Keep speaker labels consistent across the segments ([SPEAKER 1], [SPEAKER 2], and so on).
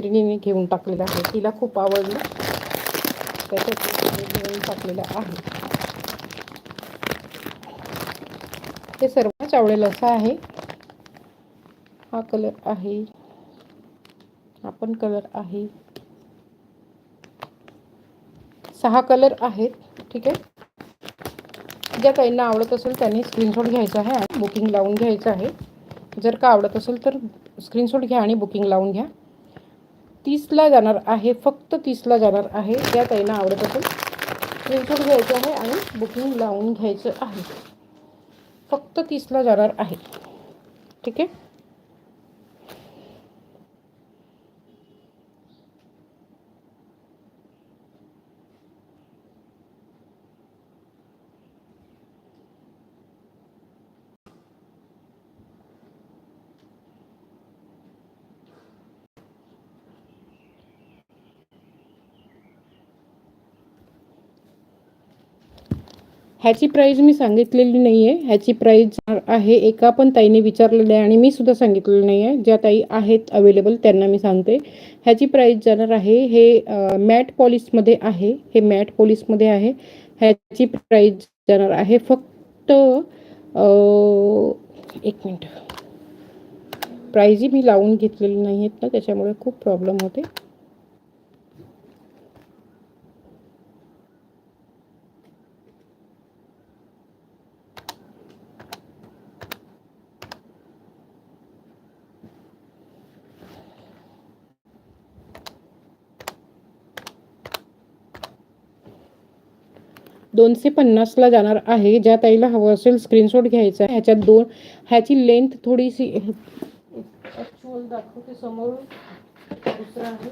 [SPEAKER 1] मैत्रिणीने घेऊन टाकलेलं आहे, तिला खूप आवडलं त्याच्यात घेऊन टाकलेलं आहे. हे सर्वच आवडेल असं आहे. हा कलर आहे, हा पण कलर आहे. 6 कलर आहेत. ठीक आहे. ज्या ताईंना आवडत असेल त्यांनी स्क्रीनशॉट घ्यायचा आहे आणि बुकिंग लावून घ्यायचं आहे. जर का आवडत असेल तर स्क्रीनशॉट घ्या आणि बुकिंग लावून घ्या. 30ला जाणार आहे, फक्त 30ला जाणार आहे. ज्या ताईंना आवडत असेल स्क्रीनशॉट घ्यायचं आहे आणि बुकिंग लावून घ्यायचं आहे. फक्त 30ला जाणार आहे. ठीक आहे. ह्याची प्राईज मी सांगितलेली नाही आहे. ह्याची प्राईज आहे, एका पण ताईने विचारलेलं आहे आणि मी सुद्धा सांगितलेलं नाही आहे. ज्या ताई आहेत अवेलेबल त्यांना मी सांगते. ह्याची प्राईज जाणार आहे, हे मॅट पॉलिशमध्ये आहे. हे मॅट पॉलिशमध्ये आहे. ह्याची प्राईज जाणार आहे फक्त 1 मिनिट. प्राईजही मी लावून घेतलेली नाही आहेत ना, त्याच्यामुळे खूप प्रॉब्लेम होते. 250ला जाणार आहे. ज्या ताईला हवं असेल स्क्रीनशॉट घ्यायचा आहे. ह्याच्यात ह्याची लेंथ थोडीशी ॲक्च्युअल दाखवते समोर, दुसरा आहे.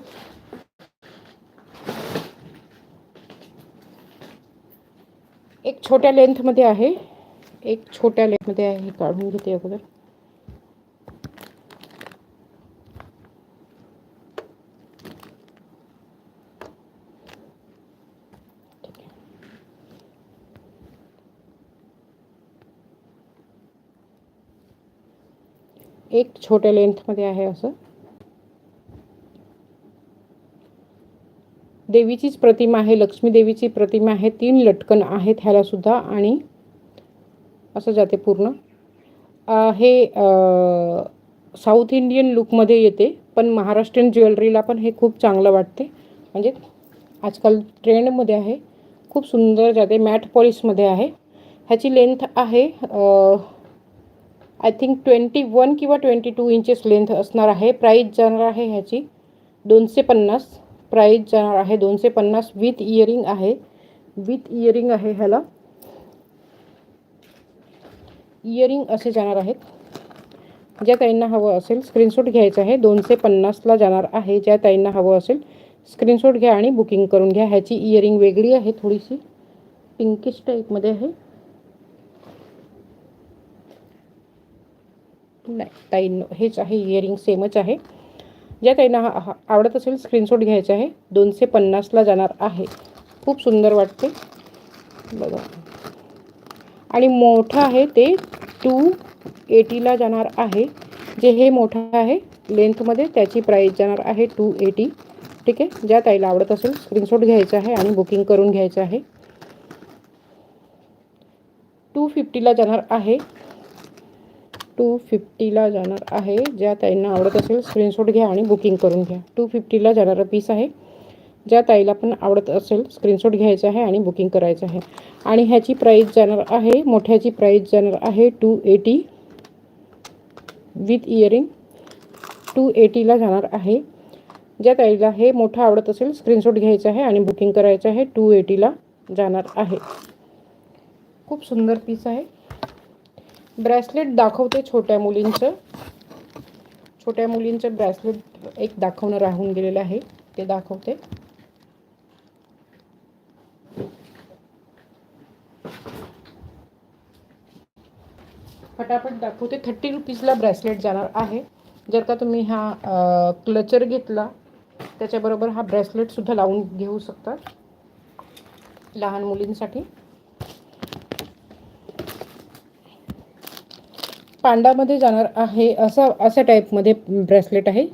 [SPEAKER 1] एक छोट्या लेंथमध्ये आहे, एक छोट्या लेंथमध्ये आहे. हे काढून घेते अगोदर. एक छोट्या लेंथमध्ये आहे असं. देवीचीच प्रतिमा आहे, लक्ष्मी देवीची प्रतिमा आहे. 3 लटकन आहेत ह्याला सुद्धा आणि असं जाते पूर्ण. हे साऊथ इंडियन लुकमध्ये येते, पण महाराष्ट्रीयन ज्वेलरीला पण हे खूप चांगलं वाटते. म्हणजे आजकाल ट्रेंडमध्ये आहे, खूप सुंदर जाते. मॅट पॉलिशमध्ये आहे. ह्याची लेंथ आहे आय थिंक 21 किंवा 22 इंचेस लेंथ असणार आहे. प्राईस जाणार आहे ह्याची 250. प्राईस जाणार आहे 250. विथ इयरिंग आहे, विथ इयरिंग आहे. ह्याला इयरिंग असे जाणार आहेत. ज्या ताईंना हवं असेल स्क्रीनशॉट घ्यायचा आहे. 250ला जाणार आहे. ज्या ताईंना हवं असेल स्क्रीनशॉट घ्या आणि बुकिंग करून घ्या. ह्याची इयरिंग वेगळी आहे, थोडीशी पिंकिश टाईपमध्ये आहे. नाही ताईंनो, हेच आहे, इयरिंग सेमच आहे. ज्या ताईंना आवडत असेल स्क्रीनशॉट घ्यायचा आहे. 250ला जाणार आहे. खूप सुंदर वाटते बघा. आणि मोठं आहे ते 280ला जाणार आहे. जे हे मोठं आहे लेंथमध्ये त्याची प्राईस जाणार आहे 280. ठीक आहे. ज्या ताईला आवडत असेल स्क्रीनशॉट घ्यायचा आहे आणि बुकिंग करून घ्यायचं आहे. 250ला जाणार आहे. 250ला जाणार आहे. ज्या ताईंना आवडत असेल स्क्रीनशॉट घ्या आणि बुकिंग करून घ्या. 250ला जाणारा पीस आहे. ज्या ताईला पण आवडत असेल स्क्रीनशॉट घ्यायचा आहे आणि बुकिंग करायचं आहे. आणि ह्याची प्राईस जाणार आहे, मोठ्याची प्राईस जाणार आहे 280 विथ इयरिंग. 280ला जाणार आहे. ज्या ताईला हे मोठं आवडत असेल स्क्रीनशॉट घ्यायचा आहे आणि बुकिंग करायचं आहे. 280ला जाणार आहे. खूप सुंदर पीस आहे. ब्रेसलेट दाखवते छोट्या मुलींचं. छोट्या मुलींचं ब्रेसलेट एक दाखवणं राहून गेलेलं आहे, ते दाखवते. फटाफट दाखवते. 30 रुपीजला ब्रेसलेट जाणार आहे. जर का तुम्ही हा क्लचर घेतला त्याच्याबरोबर हा ब्रेसलेटसुद्धा लावून घेऊ शकता लहान मुलींसाठी. पांडामध्ये जाणार आहे. अशा टाईपमध्ये ब्रेसलेट आहे.